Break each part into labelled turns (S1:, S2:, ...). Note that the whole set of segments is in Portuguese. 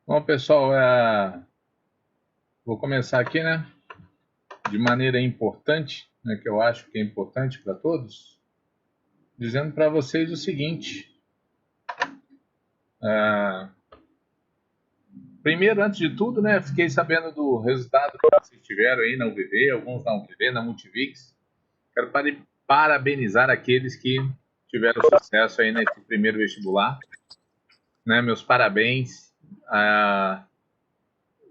S1: Bom, pessoal, vou começar aqui, né, de maneira importante, né, que eu acho que é importante para todos, dizendo para vocês o seguinte. ah, Primeiro, antes de tudo, né, fiquei sabendo do resultado que vocês tiveram aí na UVV, alguns na UVV, na Multivix. Quero parabenizar aqueles que tiveram sucesso aí nesse primeiro vestibular, né, meus parabéns.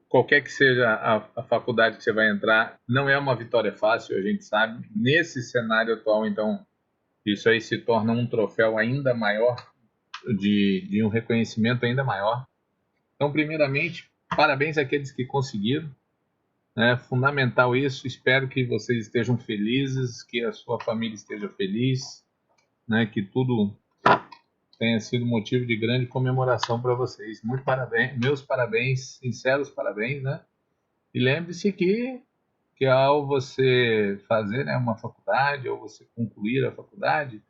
S1: Qualquer que seja a faculdade que você vai entrar, não é uma vitória fácil, a gente sabe. Nesse cenário atual, então, isso aí se torna um troféu ainda maior, de um reconhecimento ainda maior. Então, primeiramente, parabéns àqueles que conseguiram. É fundamental isso. Espero que vocês estejam felizes, que a sua família esteja feliz, né? Que tudo tenha sido motivo de grande comemoração para vocês. Muito parabéns, meus parabéns, sinceros parabéns, né? E lembre-se que ao você fazer, né, uma faculdade ou você concluir a faculdade,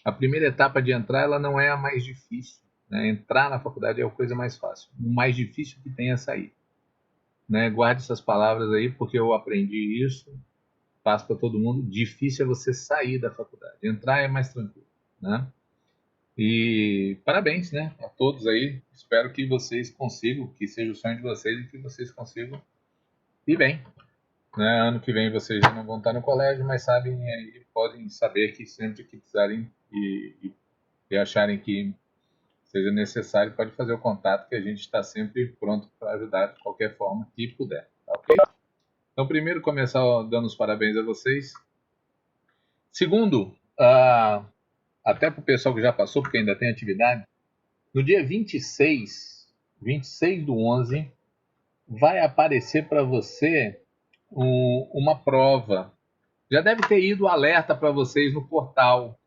S1: a primeira etapa de entrar ela não é a mais difícil. Né? Entrar na faculdade é a coisa mais fácil. O mais difícil que tem é sair. Né? Guarde essas palavras aí, porque eu aprendi isso, passo para todo mundo. Difícil é você sair da faculdade. Entrar é mais tranquilo. Né? E parabéns, né, a todos aí. Espero que vocês consigam, que seja o sonho de vocês e que vocês consigam ir bem. Né? Ano que vem vocês já não vão estar no colégio, mas sabem aí, podem saber que sempre que precisarem e acharem que seja necessário, pode fazer o contato, que a gente está sempre pronto para ajudar de qualquer forma que puder. Tá ok? Então, primeiro, começar dando os parabéns a vocês. Segundo, até para o pessoal que já passou, porque ainda tem atividade, no dia 26 do 11, vai aparecer para você uma prova. Já deve ter ido o alerta para vocês no portal,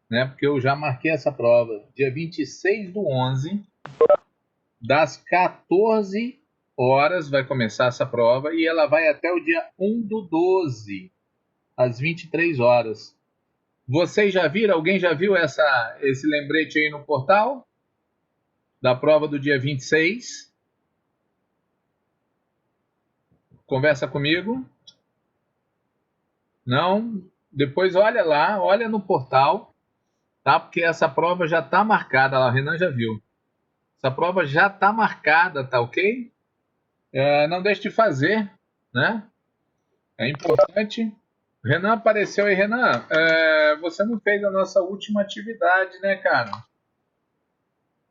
S1: né? Porque eu já marquei essa prova. Dia 26 do 11, das 14 horas vai começar essa prova e ela vai até o dia 1 do 12, às 23 horas. Vocês já viram? Alguém já viu esse lembrete aí no portal? Da prova do dia 26? Conversa comigo. Não? Depois olha lá, olha no portal, tá? Porque essa prova já está marcada, a Renan já viu. Essa prova já está marcada, tá ok? Não deixe de fazer, né? É importante. Renan apareceu aí. Renan, você não fez a nossa última atividade, né, cara?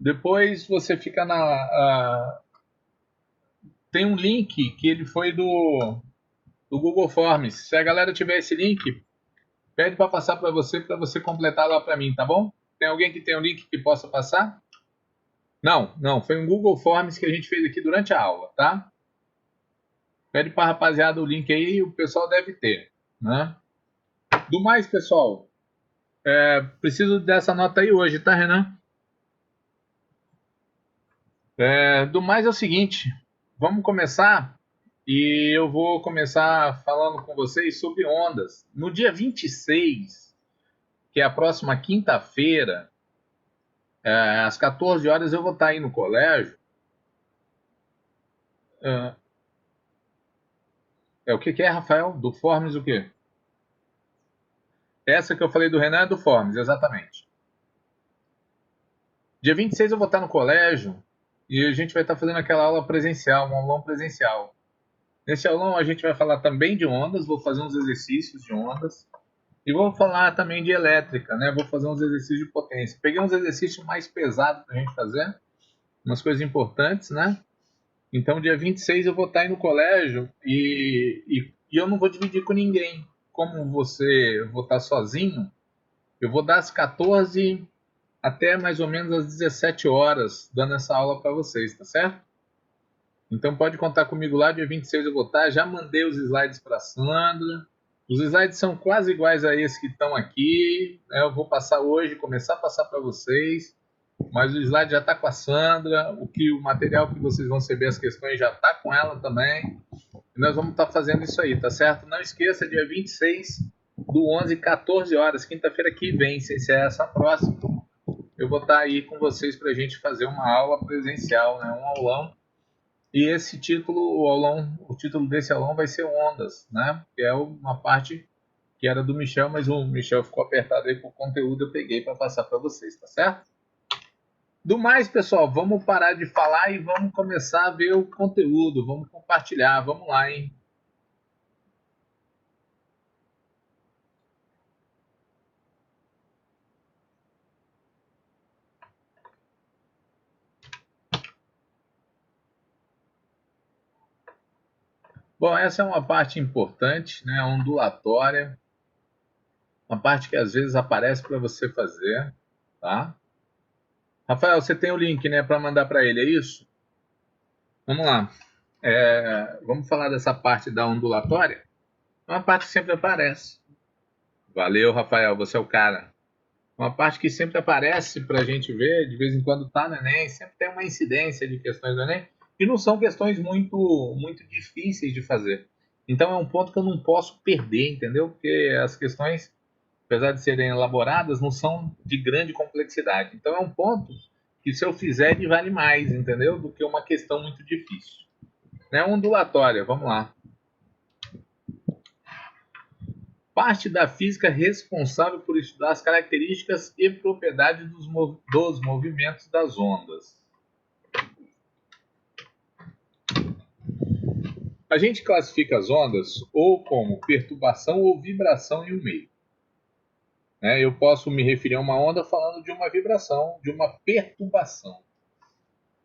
S1: Depois você fica tem um link que ele foi do Google Forms. Se a galera tiver esse link, pede para passar para você completar lá para mim, tá bom? Tem alguém que tem um link que possa passar? Não, não, foi um Google Forms que a gente fez aqui durante a aula, tá? Pede para a rapaziada o link aí, o pessoal deve ter, né? Do mais, pessoal, preciso dessa nota aí hoje, tá, Renan? Do mais é o seguinte, vamos começar e eu vou começar falando com vocês sobre ondas. No dia 26, que é a próxima quinta-feira, às 14 horas eu vou estar aí no colégio. O que é, Rafael? Do Forms o quê? Essa que eu falei do Renan é do Forms, exatamente. Dia 26 eu vou estar no colégio e a gente vai estar fazendo aquela aula presencial, um aulão presencial. Nesse aulão a gente vai falar também de ondas, vou fazer uns exercícios de ondas e vou falar também de elétrica, né? Vou fazer uns exercícios de potência. Peguei uns exercícios mais pesados para a gente fazer, umas coisas importantes, né? Então, dia 26 eu vou estar aí no colégio e eu não vou dividir com ninguém. Como eu vou estar sozinho, eu vou dar às 14 até mais ou menos às 17 horas, dando essa aula para vocês, tá certo? Então pode contar comigo lá, dia 26 eu vou estar. Já mandei os slides para a Sandra. Os slides são quase iguais a esses que estão aqui. Eu vou passar hoje, começar a passar para vocês. Mas o slide já está com a Sandra. O material que vocês vão receber, as questões, já está com ela também. E nós vamos estar fazendo isso aí, tá certo? Não esqueça, dia 26 do 11, 14 horas, quinta-feira que vem, sem ser essa próxima, eu vou estar aí com vocês para a gente fazer uma aula presencial, né? Um aulão. E esse título, o título desse aulão vai ser Ondas, né? Que é uma parte que era do Michel, mas o Michel ficou apertado aí por conteúdo, eu peguei para passar para vocês, tá certo? Do mais, pessoal, vamos parar de falar e vamos começar a ver o conteúdo, vamos compartilhar, vamos lá, hein? Bom, essa é uma parte importante, né? Ondulatória, uma parte que às vezes aparece para você fazer, tá? Rafael, você tem o link, né, para mandar para ele, é isso? Vamos lá. Vamos falar dessa parte da ondulatória? É uma parte que sempre aparece. Valeu, Rafael, você é o cara. Uma parte que sempre aparece para a gente ver, de vez em quando está no Enem, sempre tem uma incidência de questões do Enem, e não são questões muito difíceis de fazer. Então é um ponto que eu não posso perder, entendeu? Porque as questões, apesar de serem elaboradas, não são de grande complexidade. Então é um ponto que se eu fizer ele vale mais, entendeu? Do que uma questão muito difícil. Né? Ondulatória, vamos lá. Parte da física responsável por estudar as características e propriedades dos movimentos das ondas. A gente classifica as ondas ou como perturbação ou vibração em um meio. Eu posso me referir a uma onda falando de uma vibração, de uma perturbação.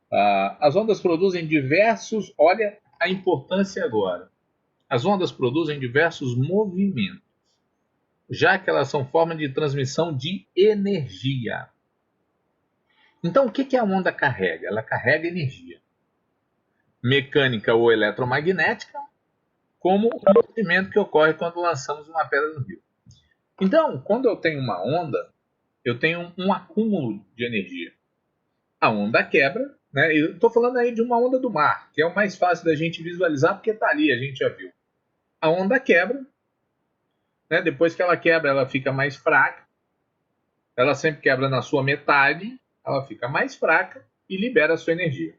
S1: As ondas produzem diversos... Olha a importância agora. As ondas produzem diversos movimentos, já que elas são forma de transmissão de energia. Então, o que a onda carrega? Ela carrega energia mecânica ou eletromagnética, como o movimento que ocorre quando lançamos uma pedra no rio. Então, quando eu tenho uma onda, eu tenho um acúmulo de energia. A onda quebra, né? Eu estou falando aí de uma onda do mar, que é o mais fácil da gente visualizar, porque está ali, a gente já viu. A onda quebra, né? Depois que ela quebra, ela fica mais fraca. Ela sempre quebra na sua metade, ela fica mais fraca e libera a sua energia.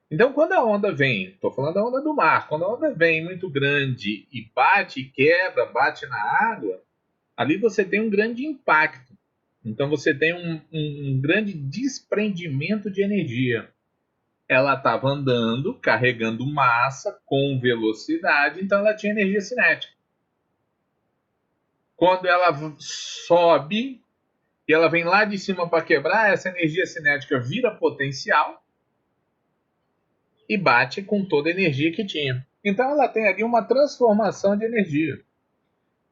S1: Então, quando a onda vem, estou falando da onda do mar, quando a onda vem muito grande e bate, quebra, bate na água, ali você tem um grande impacto. Então, você tem um grande desprendimento de energia. Ela estava andando, carregando massa com velocidade, então ela tinha energia cinética. Quando ela sobe e ela vem lá de cima para quebrar, essa energia cinética vira potencial e bate com toda a energia que tinha. Então ela tem ali uma transformação de energia.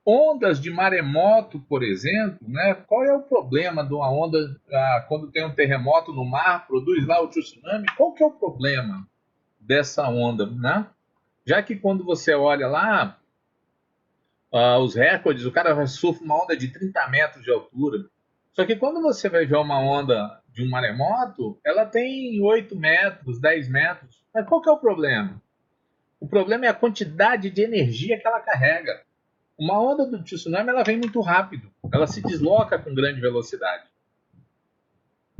S1: Ondas de maremoto, por exemplo, né? Qual é o problema de uma onda quando tem um terremoto no mar, produz lá o tsunami? Qual que é o problema dessa onda, né? Já que quando você olha lá os recordes, o cara surfa uma onda de 30 metros de altura. Só que quando você vai ver uma onda de um maremoto, ela tem 8 metros, 10 metros. Mas qual que é o problema? O problema é a quantidade de energia que ela carrega. Uma onda do tsunami ela vem muito rápido, ela se desloca com grande velocidade.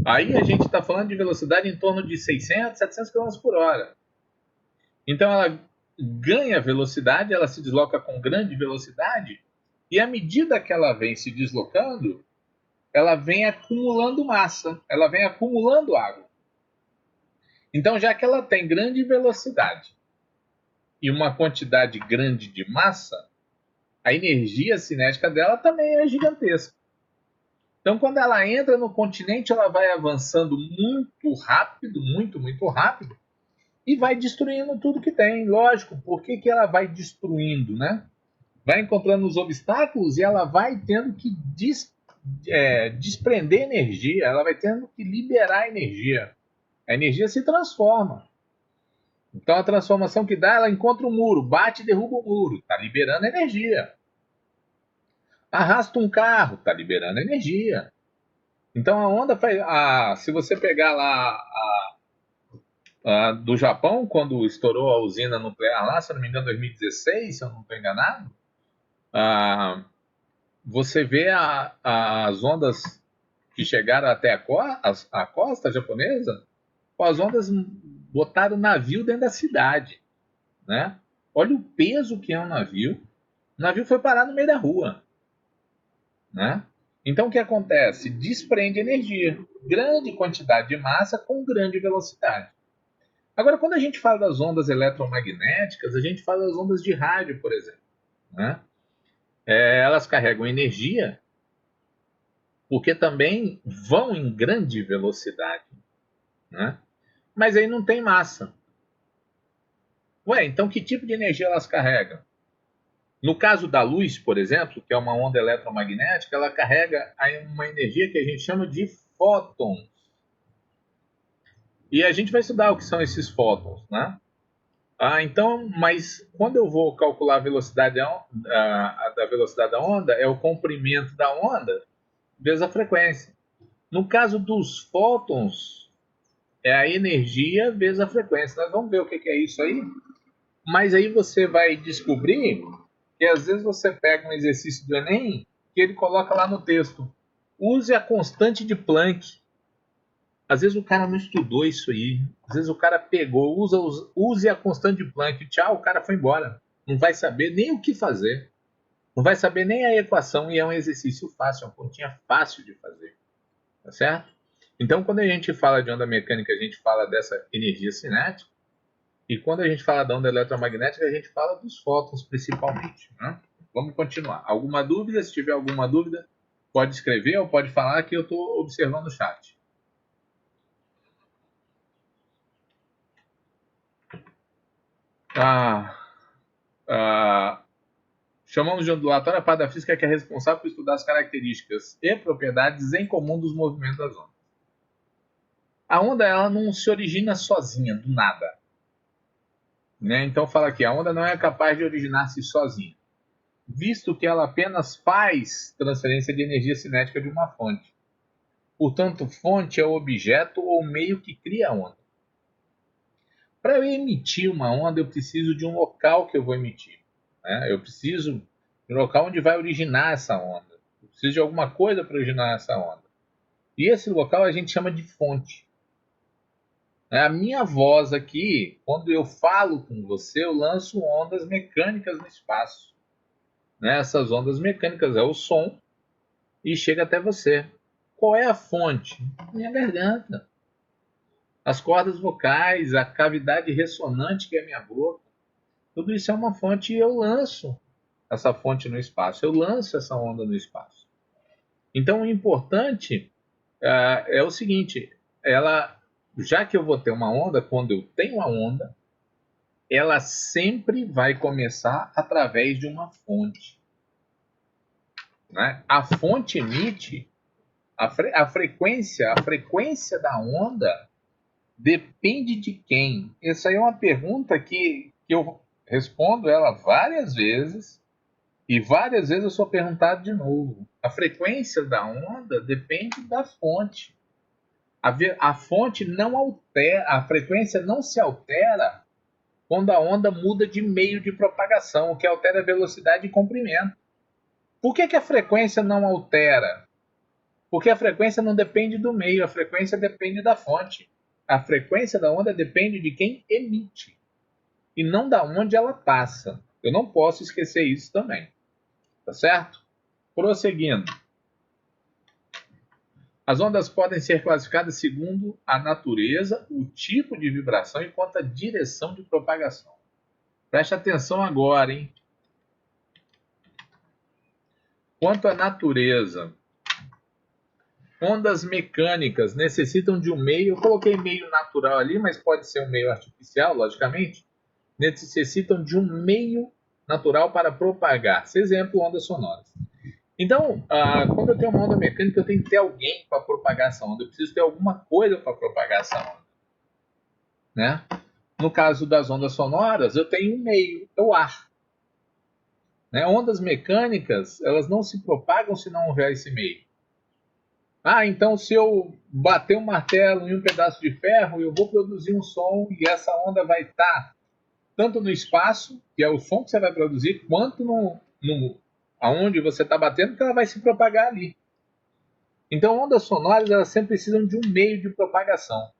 S1: Aí a gente está falando de velocidade em torno de 600, 700 km por hora. Então ela ganha velocidade, ela se desloca com grande velocidade, e à medida que ela vem se deslocando, ela vem acumulando massa, ela vem acumulando água. Então, já que ela tem grande velocidade e uma quantidade grande de massa, a energia cinética dela também é gigantesca. Então, quando ela entra no continente, ela vai avançando muito rápido, muito rápido, e vai destruindo tudo que tem. Lógico, por que ela vai destruindo, né? Vai encontrando os obstáculos e ela vai tendo que desprender energia, ela vai tendo que liberar energia. A energia se transforma. Então a transformação que dá, ela encontra um muro, bate e derruba o muro, está liberando energia. Arrasta um carro, está liberando energia. Então a onda faz. Se você pegar lá do Japão, quando estourou a usina nuclear lá, se eu não me engano, 2016, se eu não estou enganado, você vê as ondas que chegaram até a costa japonesa, as ondas botaram o navio dentro da cidade, né? Olha o peso que é um navio. O navio foi parar no meio da rua, né? Então o que acontece? Desprende energia, grande quantidade de massa com grande velocidade. Agora, quando a gente fala das ondas eletromagnéticas, a gente fala das ondas de rádio, por exemplo, né? Elas carregam energia porque também vão em grande velocidade, né? Mas aí não tem massa. Ué, então que tipo de energia elas carregam? No caso da luz, por exemplo, que é uma onda eletromagnética, ela carrega uma energia que a gente chama de fótons. E a gente vai estudar o que são esses fótons, né? Então, mas quando eu vou calcular a velocidade da velocidade da onda, é o comprimento da onda vezes a frequência. No caso dos fótons, é a energia vezes a frequência. Nós vamos ver o que é isso aí. Mas aí você vai descobrir que às vezes você pega um exercício do Enem que ele coloca lá no texto: use a constante de Planck. Às vezes o cara não estudou isso aí. Às vezes o cara pegou, use a constante de Planck. Tchau, o cara foi embora. Não vai saber nem o que fazer. Não vai saber nem a equação. E é um exercício fácil, uma continha fácil de fazer. Tá certo? Então, quando a gente fala de onda mecânica, a gente fala dessa energia cinética. E quando a gente fala da onda eletromagnética, a gente fala dos fótons principalmente. Né? Vamos continuar. Alguma dúvida? Se tiver alguma dúvida, pode escrever ou pode falar que eu estou observando o chat. Chamamos de ondulatória a parte da física que é responsável por estudar as características e propriedades em comum dos movimentos das ondas. A onda ela não se origina sozinha, do nada. Né? Então fala aqui, a onda não é capaz de originar-se sozinha, visto que ela apenas faz transferência de energia cinética de uma fonte. Portanto, fonte é o objeto ou meio que cria a onda. Para eu emitir uma onda, eu preciso de um local que eu vou emitir. Né? Eu preciso de um local onde vai originar essa onda. Eu preciso de alguma coisa para originar essa onda. E esse local a gente chama de fonte. A minha voz aqui, quando eu falo com você, eu lanço ondas mecânicas no espaço. Essas ondas mecânicas é o som e chega até você. Qual é a fonte? Minha garganta. As cordas vocais, a cavidade ressonante que é a minha boca. Tudo isso é uma fonte e eu lanço essa fonte no espaço. Eu lanço essa onda no espaço. Então, o importante é o seguinte, já que eu vou ter uma onda, quando eu tenho a onda, ela sempre vai começar através de uma fonte. Né? A fonte emite a frequência da onda depende de quem? Essa aí é uma pergunta que eu respondo ela várias vezes e várias vezes eu sou perguntado de novo. A frequência da onda depende da fonte. A fonte não altera, a frequência não se altera quando a onda muda de meio de propagação, o que altera a velocidade e comprimento. Por que a frequência não altera? Porque a frequência não depende do meio, a frequência depende da fonte. A frequência da onda depende de quem emite e não da onde ela passa. Eu não posso esquecer isso também. Tá certo? Prosseguindo. As ondas podem ser classificadas segundo a natureza, o tipo de vibração e quanto à direção de propagação. Preste atenção agora, hein? Quanto à natureza, ondas mecânicas necessitam de um meio, eu coloquei meio natural ali, mas pode ser um meio artificial, logicamente, necessitam de um meio natural para propagar-se. Exemplo, ondas sonoras. Então, quando eu tenho uma onda mecânica, eu tenho que ter alguém para propagar essa onda. Eu preciso ter alguma coisa para propagar essa onda. Né? No caso das ondas sonoras, eu tenho um meio, é o ar. Né? Ondas mecânicas, elas não se propagam se não houver esse meio. Então se eu bater um martelo em um pedaço de ferro, eu vou produzir um som e essa onda vai estar tanto no espaço, que é o som que você vai produzir, quanto aonde você está batendo, que ela vai se propagar ali. Então, ondas sonoras, elas sempre precisam de um meio de propagação.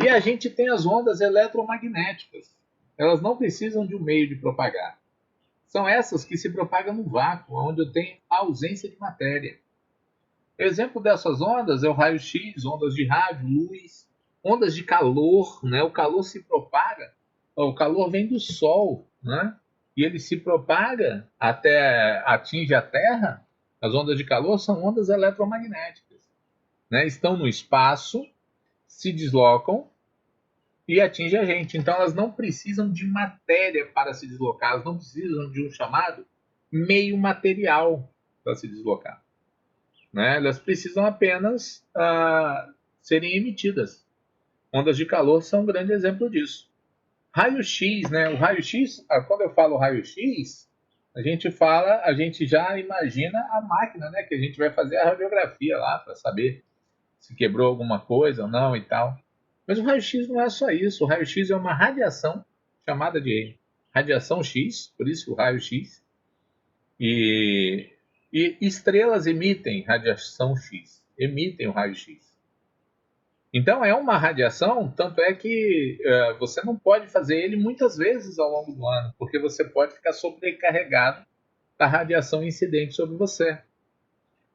S1: E a gente tem as ondas eletromagnéticas. Elas não precisam de um meio de propagar. São essas que se propagam no vácuo, onde eu tenho ausência de matéria. Exemplo dessas ondas é o raio-x, ondas de rádio, luz, ondas de calor, né? O calor se propaga, o calor vem do Sol, né? E ele se propaga até atinge a Terra. As ondas de calor são ondas eletromagnéticas, né? Estão no espaço, se deslocam e atingem a gente. Então elas não precisam de matéria para se deslocar, elas não precisam de um chamado meio material para se deslocar, né? Elas precisam apenas serem emitidas. Ondas de calor são um grande exemplo disso. Raio-x, né? O raio-x, quando eu falo raio-x, a gente já imagina a máquina, né? Que a gente vai fazer a radiografia lá para saber se quebrou alguma coisa ou não e tal. Mas o raio-x não é só isso. O raio-x é uma radiação chamada de radiação X, por isso o raio-x. E estrelas emitem radiação X, emitem o raio-x. Então é uma radiação, tanto é que você não pode fazer ele muitas vezes ao longo do ano, porque você pode ficar sobrecarregado da radiação incidente sobre você.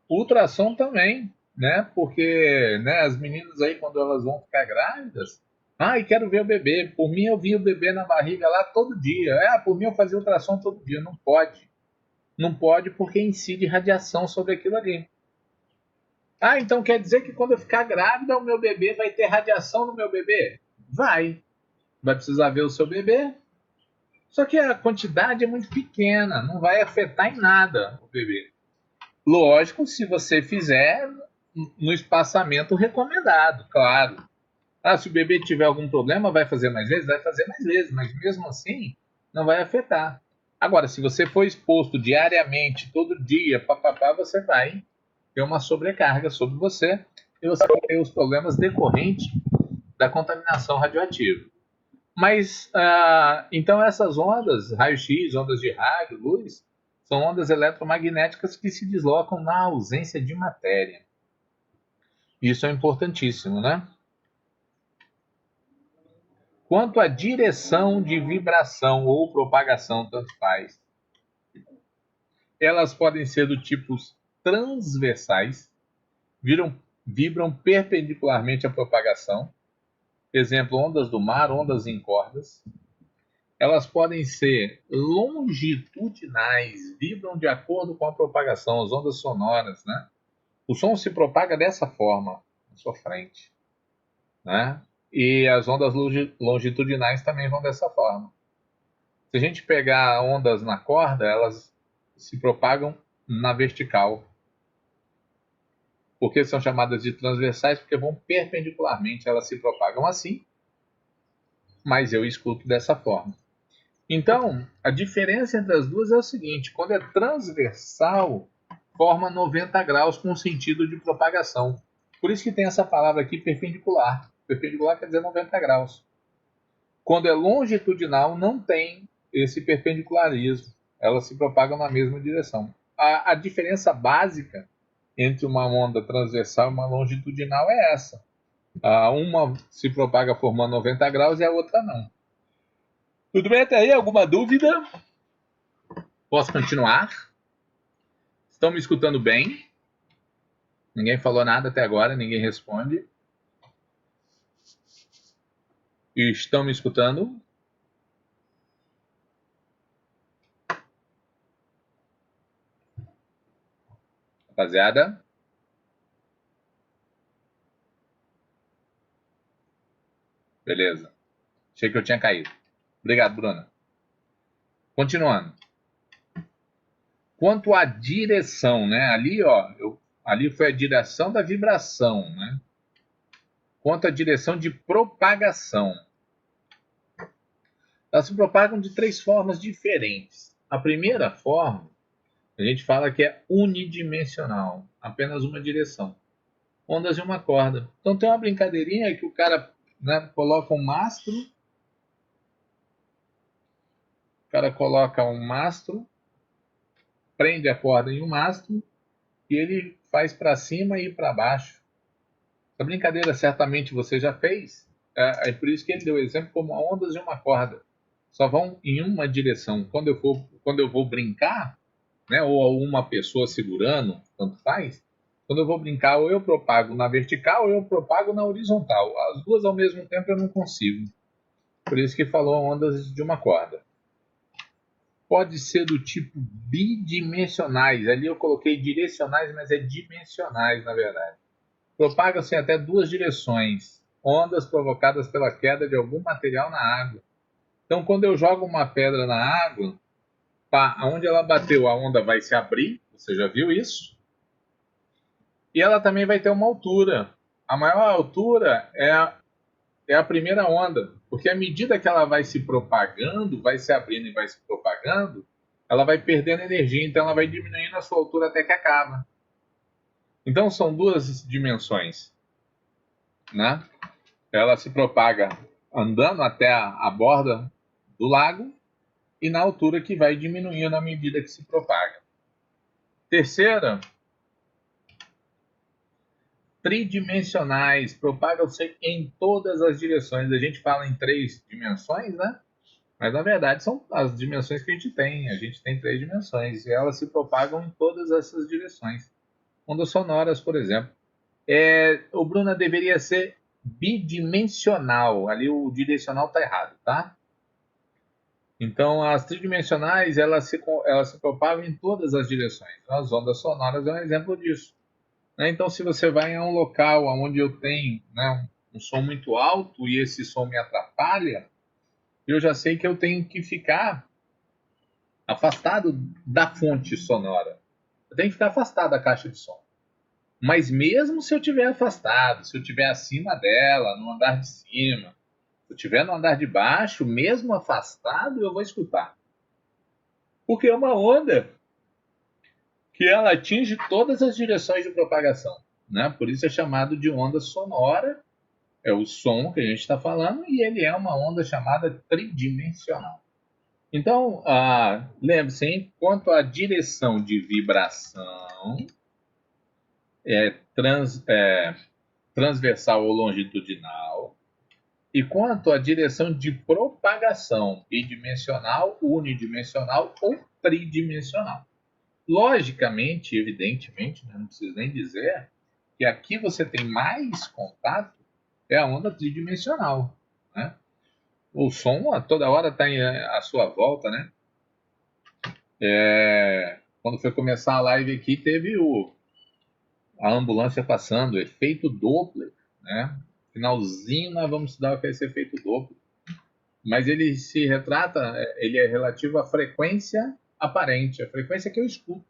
S1: O ultrassom também, né? Porque, né, as meninas aí, quando elas vão ficar grávidas, quero ver o bebê. Por mim, eu via o bebê na barriga lá todo dia. Por mim, eu fazia ultrassom todo dia. Não pode. Não pode porque incide radiação sobre aquilo ali. Então quer dizer que quando eu ficar grávida, o meu bebê vai ter radiação no meu bebê? Vai. Vai precisar ver o seu bebê. Só que a quantidade é muito pequena, não vai afetar em nada o bebê. Lógico, se você fizer no espaçamento recomendado, claro. Se o bebê tiver algum problema, vai fazer mais vezes? Vai fazer mais vezes, mas mesmo assim não vai afetar. Agora, se você for exposto diariamente, todo dia, você vai ter uma sobrecarga sobre você e você vai ter os problemas decorrentes da contaminação radioativa. Mas, então essas ondas, raio-x, ondas de rádio, luz, são ondas eletromagnéticas que se deslocam na ausência de matéria. Isso é importantíssimo, né? Quanto à direção de vibração ou propagação, tanto faz. Elas podem ser do tipo transversais, vibram perpendicularmente à propagação. Exemplo, ondas do mar, ondas em cordas. Elas podem ser longitudinais, vibram de acordo com a propagação, as ondas sonoras, né? O som se propaga dessa forma, na sua frente, né? E as ondas longitudinais também vão dessa forma. Se a gente pegar ondas na corda, elas se propagam na vertical. Por que são chamadas de transversais? Porque vão perpendicularmente, elas se propagam assim, mas eu escuto dessa forma. Então, a diferença entre as duas é o seguinte: quando é transversal, forma 90 graus com sentido de propagação. Por isso que tem essa palavra aqui, perpendicular. Perpendicular quer dizer 90 graus. Quando é longitudinal, não tem esse perpendicularismo. Elas se propagam na mesma direção. A diferença básica entre uma onda transversal e uma longitudinal é essa. Uma se propaga formando 90 graus e a outra não. Tudo bem até aí? Alguma dúvida? Posso continuar? Estão me escutando bem? Ninguém falou nada até agora, ninguém responde. Estão me escutando? Rapaziada? Beleza. Achei que eu tinha caído. Obrigado, Bruna. Continuando. Quanto à direção, né? Ali foi a direção da vibração, né? Quanto à direção de propagação. Elas se propagam de 3 formas diferentes. A primeira forma, a gente fala que é unidimensional, apenas uma direção. Ondas de uma corda. Então tem uma brincadeirinha que o cara, né, coloca um mastro. O cara coloca um mastro, prende a corda em um mastro e ele faz para cima e para baixo. Essa brincadeira certamente você já fez. É por isso que ele deu o exemplo como ondas de uma corda. Só vão em uma direção. Quando eu vou brincar, né, ou uma pessoa segurando, tanto faz, quando eu vou brincar, ou eu propago na vertical ou eu propago na horizontal. As duas ao mesmo tempo eu não consigo. Por isso que falou ondas de uma corda. Pode ser do tipo bidimensionais. Ali eu coloquei direcionais, mas é dimensionais, na verdade. Propagam-se em até duas direções. Ondas provocadas pela queda de algum material na água. Então, quando eu jogo uma pedra na água, onde ela bateu, a onda vai se abrir. Você já viu isso? E ela também vai ter uma altura. A maior altura é a primeira onda, porque à medida que ela vai se propagando, vai se abrindo e vai se propagando, ela vai perdendo energia, então ela vai diminuindo a sua altura até que acaba. Então são duas dimensões, né? Ela se propaga andando até a borda do lago e na altura que vai diminuindo à medida que se propaga. Terceira, tridimensionais, propagam-se em todas as direções. A gente fala em três dimensões, né? Mas na verdade são as dimensões que a gente tem. A gente tem três dimensões e elas se propagam em todas essas direções. Ondas sonoras, por exemplo. O Bruna deveria ser bidimensional. Ali o direcional está errado, tá? Então as tridimensionais elas se propagam em todas as direções. As ondas sonoras é um exemplo disso. Né? Então, se você vai a um local onde eu tenho, né, um som muito alto e esse som me atrapalha, eu já sei que eu tenho que ficar afastado da fonte sonora. Eu tenho que ficar afastado da caixa de som. Mas mesmo se eu estiver afastado, se eu estiver acima dela, no andar de cima, se eu estiver no andar de baixo, mesmo afastado, eu vou escutar. Porque é uma onda que ela atinge todas as direções de propagação. Né? Por isso é chamado de onda sonora. É o som que a gente está falando e ele é uma onda chamada tridimensional. Então, lembre-se, hein? Quanto à direção de vibração, transversal ou longitudinal, e quanto à direção de propagação, bidimensional, unidimensional ou tridimensional. Logicamente, evidentemente, né, não preciso nem dizer, que aqui você tem mais contato é a onda tridimensional, né? O som a toda hora está à sua volta, né? Quando foi começar a live aqui, teve a ambulância passando, efeito Doppler, né? Finalzinho nós vamos estudar o que é esse efeito Doppler. Mas ele se retrata, ele é relativo à frequência aparente, a frequência que eu escuto,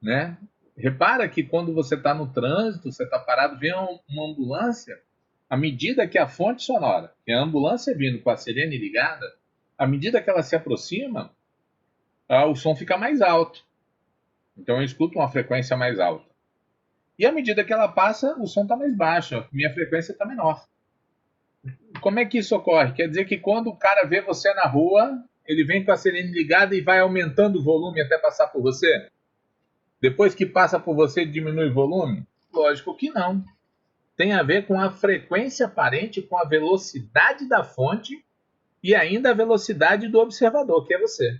S1: né? Repara que quando você está no trânsito, você está parado, vem uma ambulância, à medida que a fonte sonora, que é a ambulância vindo com a sirene ligada, à medida que ela se aproxima, o som fica mais alto. Então eu escuto uma frequência mais alta. E à medida que ela passa, o som está mais baixo, minha frequência está menor. Como é que isso ocorre? Quer dizer que quando o cara vê você na rua, ele vem com a sirene ligada e vai aumentando o volume até passar por você? Depois que passa por você, diminui o volume? Lógico que não. Tem a ver com a frequência aparente, com a velocidade da fonte e ainda a velocidade do observador, que é você.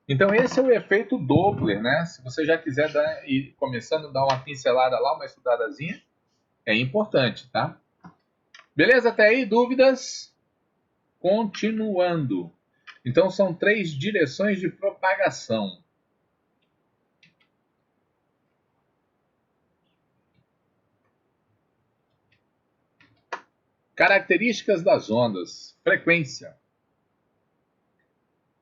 S1: Então esse é o efeito Doppler, né? Se você já quiser ir começando a dar uma pincelada lá, uma estudadazinha, é importante, tá? Beleza até aí? Dúvidas? Continuando. Então são três direções de propagação. Características das ondas. Frequência.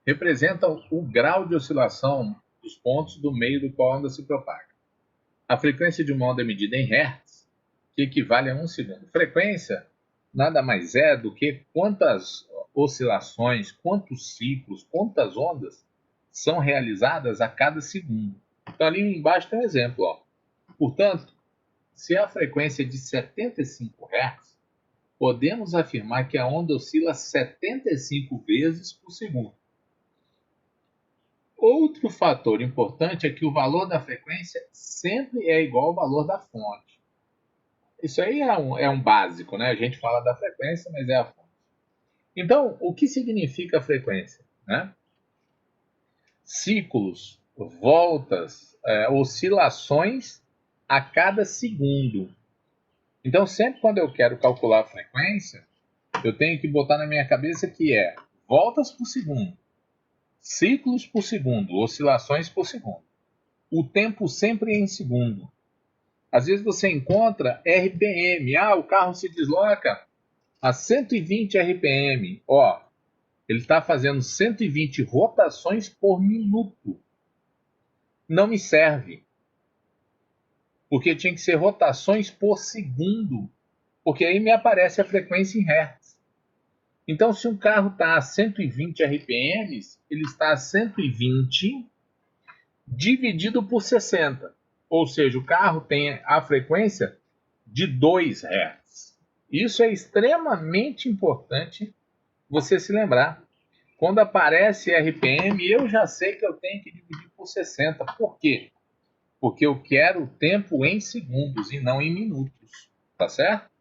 S1: Representam o grau de oscilação dos pontos do meio do qual a onda se propaga. A frequência de uma onda é medida em Hz, que equivale a 1 segundo. Frequência nada mais é do que quantas oscilações, quantos ciclos, quantas ondas são realizadas a cada segundo. Então ali embaixo tem um exemplo. Ó. Portanto, se a frequência é de 75 Hz, podemos afirmar que a onda oscila 75 vezes por segundo. Outro fator importante é que o valor da frequência sempre é igual ao valor da fonte. Isso aí é um básico, né? A gente fala da frequência, mas é a fonte. Então, o que significa frequência? Né? Ciclos, voltas, oscilações a cada segundo. Então, sempre quando eu quero calcular a frequência, eu tenho que botar na minha cabeça que é voltas por segundo, ciclos por segundo, oscilações por segundo. O tempo sempre é em segundo. Às vezes você encontra RPM. Ah, o carro se desloca a 120 RPM. Ó, ele está fazendo 120 rotações por minuto. Não me serve. Porque tinha que ser rotações por segundo. Porque aí me aparece a frequência em Hertz. Então, se um carro está a 120 RPMs, ele está a 120 dividido por 60. Ou seja, o carro tem a frequência de 2 Hz. Isso é extremamente importante você se lembrar. Quando aparece RPM, eu já sei que eu tenho que dividir por 60. Por quê? Porque eu quero o tempo em segundos e não em minutos. Tá certo?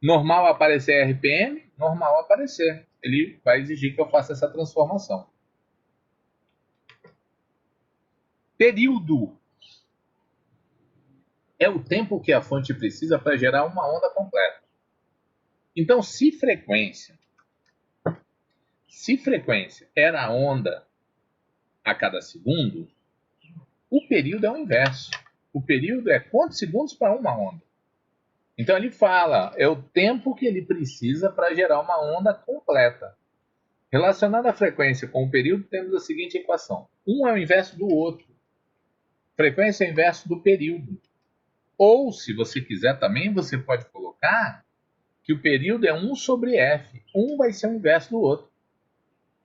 S1: Normal aparecer RPM, normal aparecer. Ele vai exigir que eu faça essa transformação. Período é o tempo que a fonte precisa para gerar uma onda completa. Então, se frequência era a onda a cada segundo, o período é o inverso. O período é quantos segundos para uma onda. Então ele fala, é o tempo que ele precisa para gerar uma onda completa. Relacionado à frequência com o período, temos a seguinte equação. Um é o inverso do outro. Frequência é o inverso do período. Ou, se você quiser também, você pode colocar que o período é 1 sobre F. Um vai ser o inverso do outro.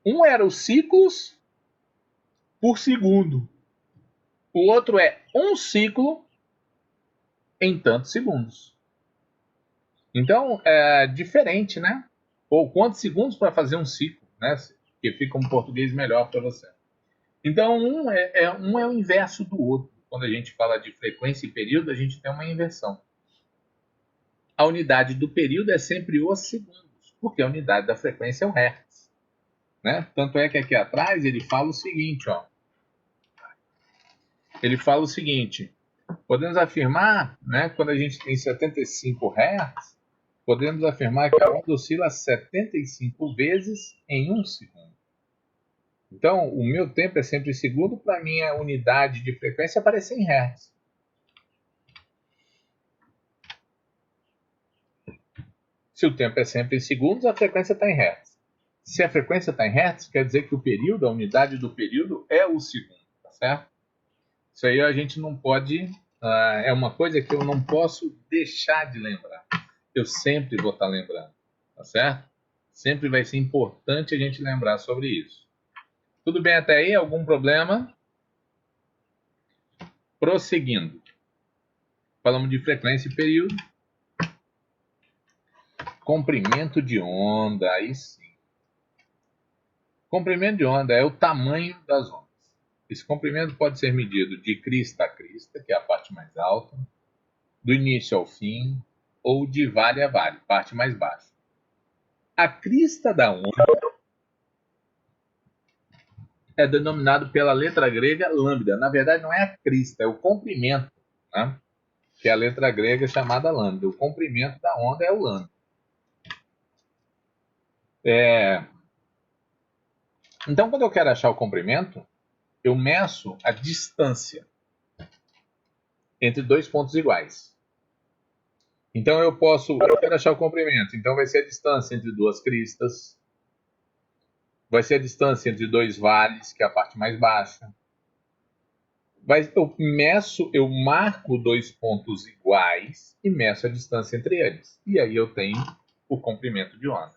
S1: Um era os ciclos por segundo. O outro é um ciclo em tantos segundos. Então, é diferente, né? Ou quantos segundos para fazer um ciclo, né? Que fica um português melhor para você. Então, um é o inverso do outro. Quando a gente fala de frequência e período, a gente tem uma inversão. A unidade do período é sempre os segundos, porque a unidade da frequência é o Hertz. Né? Tanto é que aqui atrás ele fala o seguinte, ó. Ele fala o seguinte, podemos afirmar, né, quando a gente tem 75 Hz, podemos afirmar que a onda oscila 75 vezes em 1 segundo. Então, o meu tempo é sempre segundo, para a minha unidade de frequência aparecer em Hz. Se o tempo é sempre em segundos, a frequência está em Hz. Se a frequência está em Hz, quer dizer que o período, a unidade do período é o segundo, tá certo? Isso aí a gente não pode, é uma coisa que eu não posso deixar de lembrar. Eu sempre vou estar lembrando, tá certo? Sempre vai ser importante a gente lembrar sobre isso. Tudo bem até aí? Algum problema? Prosseguindo. Falamos de frequência e período. Comprimento de onda, aí sim. Comprimento de onda é o tamanho das ondas. Esse comprimento pode ser medido de crista a crista, que é a parte mais alta, do início ao fim, ou de vale a vale, parte mais baixa. A crista da onda é denominado pela letra grega lambda. Na verdade, não é a crista, é o comprimento, né? Que é a letra grega chamada lambda. O comprimento da onda é o lambda. Então, quando eu quero achar o comprimento, eu meço a distância entre dois pontos iguais. Então, eu quero achar o comprimento. Então, vai ser a distância entre duas cristas. Vai ser a distância entre dois vales, que é a parte mais baixa. Eu marco dois pontos iguais e meço a distância entre eles. E aí eu tenho o comprimento de onda.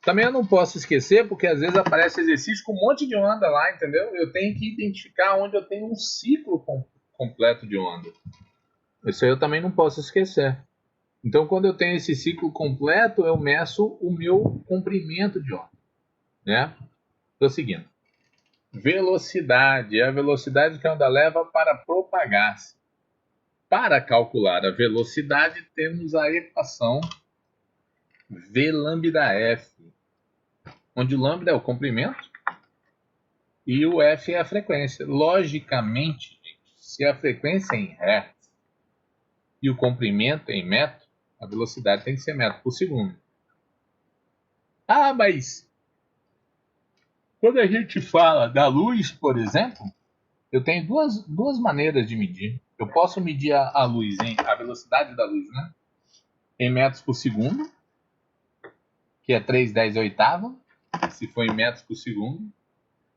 S1: Também eu não posso esquecer, porque às vezes aparece exercício com um monte de onda lá, entendeu? Eu tenho que identificar onde eu tenho um ciclo completo de onda. Isso aí eu também não posso esquecer. Então, quando eu tenho esse ciclo completo, eu meço o meu comprimento de onda. Né? Prosseguindo. Velocidade é a velocidade que a onda leva para propagar-se. Para calcular a velocidade, temos a equação V lambda F, onde o lambda é o comprimento e o F é a frequência. Logicamente, se a frequência é em Hertz e o comprimento é em metro, a velocidade tem que ser metro por segundo. Ah, mas quando a gente fala da luz, por exemplo, eu tenho duas maneiras de medir. Eu posso medir a luz, a velocidade da luz, né? Em metros por segundo, que é 3/10 se for em metros por segundo.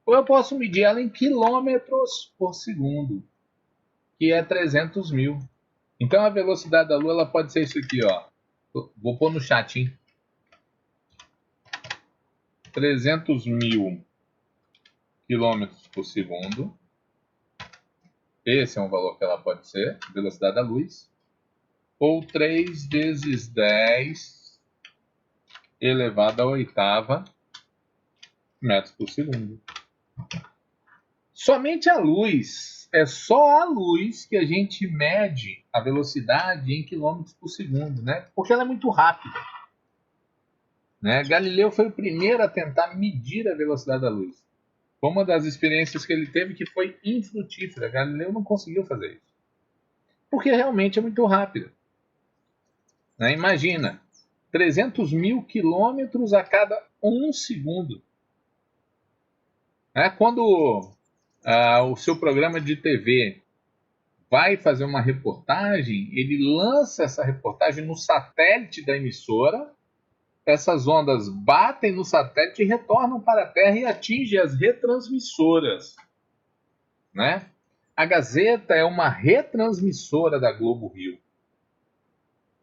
S1: Ou eu posso medir ela em quilômetros por segundo, que é 300 mil. Então a velocidade da luz ela pode ser isso aqui, ó. Vou pôr no chat, hein? 300 mil quilômetros por segundo. Esse é um valor que ela pode ser, velocidade da luz. Ou 3 vezes 10 elevado à oitava metros por segundo. Somente a luz, é só a luz que a gente mede a velocidade em quilômetros por segundo, né? Porque ela é muito rápida. Né? Galileu foi o primeiro a tentar medir a velocidade da luz. Foi uma das experiências que ele teve que foi infrutífera. Galileu não conseguiu fazer isso. Porque realmente é muito rápido. Né? Imagina, 300 mil quilômetros a cada 1 segundo. Né? Quando o seu programa de TV vai fazer uma reportagem, ele lança essa reportagem no satélite da emissora. Essas ondas batem no satélite e retornam para a Terra e atingem as retransmissoras. Né? A Gazeta é uma retransmissora da Globo Rio.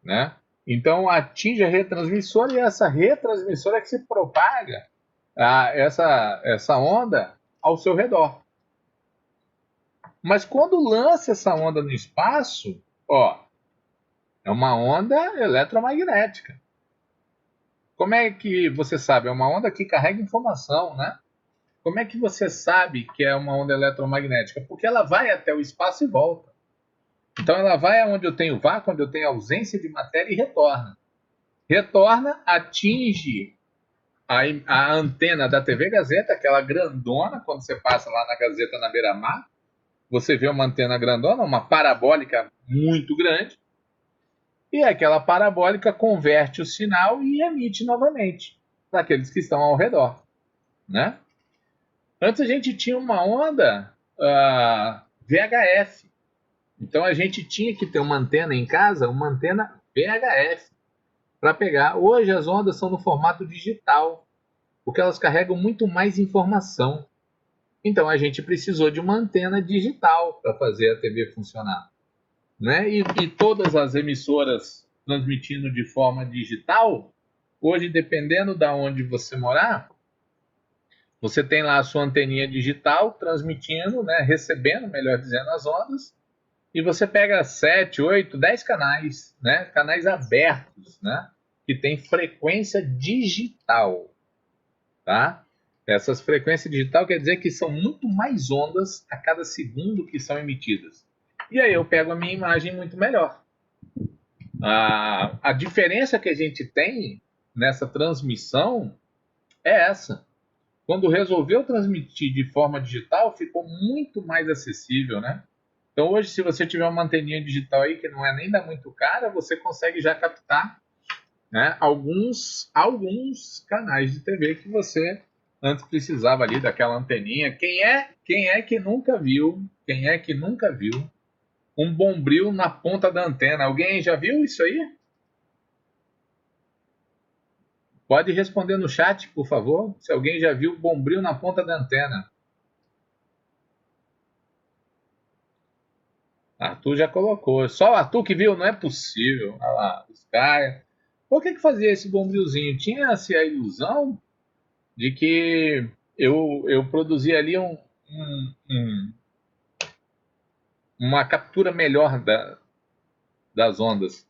S1: Né? Então atinge a retransmissora e essa retransmissora é que se propaga essa onda ao seu redor. Mas quando lança essa onda no espaço, ó, é uma onda eletromagnética. Como é que você sabe? É uma onda que carrega informação, né? Como é que você sabe que é uma onda eletromagnética? Porque ela vai até o espaço e volta. Então ela vai aonde eu tenho vácuo, onde eu tenho ausência de matéria e retorna. Retorna, atinge a antena da TV Gazeta, aquela grandona, quando você passa lá na Gazeta na beira-mar, você vê uma antena grandona, uma parabólica muito grande, e aquela parabólica converte o sinal e emite novamente para aqueles que estão ao redor. Né? Antes a gente tinha uma onda VHF. Então a gente tinha que ter uma antena em casa, uma antena VHF, para pegar. Hoje as ondas são no formato digital, porque elas carregam muito mais informação. Então a gente precisou de uma antena digital para fazer a TV funcionar. Né? E todas as emissoras transmitindo de forma digital, hoje, dependendo de onde você morar, você tem lá a sua anteninha digital transmitindo, né, recebendo, melhor dizendo, as ondas, e você pega 7, 8, 10 canais, né, canais abertos, né, que tem frequência digital. Tá? Essas frequências digital quer dizer que são muito mais ondas a cada segundo que são emitidas. E aí eu pego a minha imagem muito melhor. A diferença que a gente tem nessa transmissão é essa. Quando resolveu transmitir de forma digital, ficou muito mais acessível, né? Então hoje, se você tiver uma anteninha digital aí que não é nem da muito cara, você consegue já captar, né, alguns canais de TV que você antes precisava ali daquela anteninha. Quem é que nunca viu? Quem é que nunca viu um bombril na ponta da antena? Alguém já viu isso aí? Pode responder no chat, por favor, se alguém já viu bombril na ponta da antena. Arthur já colocou. Só o Arthur que viu? Não é possível. Olha lá, os caras. Por que fazia esse bombrilzinho? Tinha-se a ilusão de que eu produzia ali uma captura melhor das ondas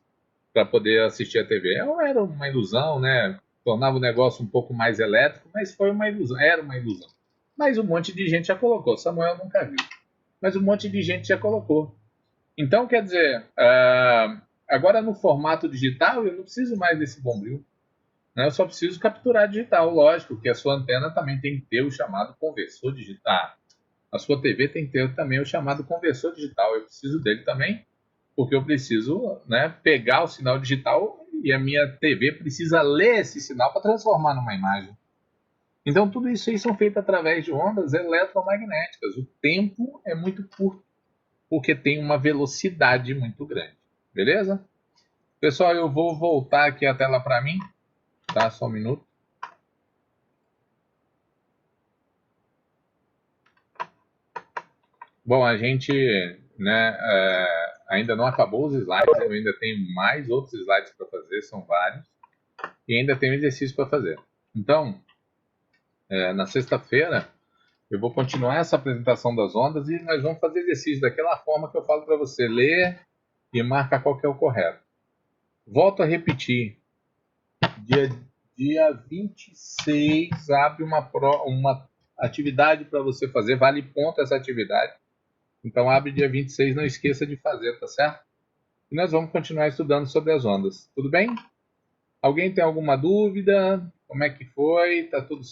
S1: para poder assistir a TV. Era uma ilusão, né? Tornava o negócio um pouco mais elétrico, mas foi uma ilusão, era uma ilusão. Mas um monte de gente já colocou. Samuel nunca viu, mas um monte de gente já colocou. Então, quer dizer, agora no formato digital, eu não preciso mais desse bombril, né? Eu só preciso capturar digital. Lógico que a sua antena também tem que ter o chamado conversor digital. A sua TV tem que ter também o chamado conversor digital. Eu preciso dele também, porque eu preciso, né, pegar o sinal digital e a minha TV precisa ler esse sinal para transformar numa imagem. Então, tudo isso aí são feitos através de ondas eletromagnéticas. O tempo é muito curto, porque tem uma velocidade muito grande. Beleza? Pessoal, eu vou voltar aqui a tela para mim, tá? Só um minuto. Bom, a gente, né, ainda não acabou os slides, eu ainda tenho mais outros slides para fazer, são vários, e ainda tenho exercício para fazer. Então, na sexta-feira, eu vou continuar essa apresentação das ondas e nós vamos fazer exercício daquela forma que eu falo para você, ler e marca qual que é o correto. Volto a repetir, dia 26 abre uma atividade para você fazer, vale ponto essa atividade. Então abre dia 26, não esqueça de fazer, tá certo? E nós vamos continuar estudando sobre as ondas, tudo bem? Alguém tem alguma dúvida? Como é que foi? Tá tudo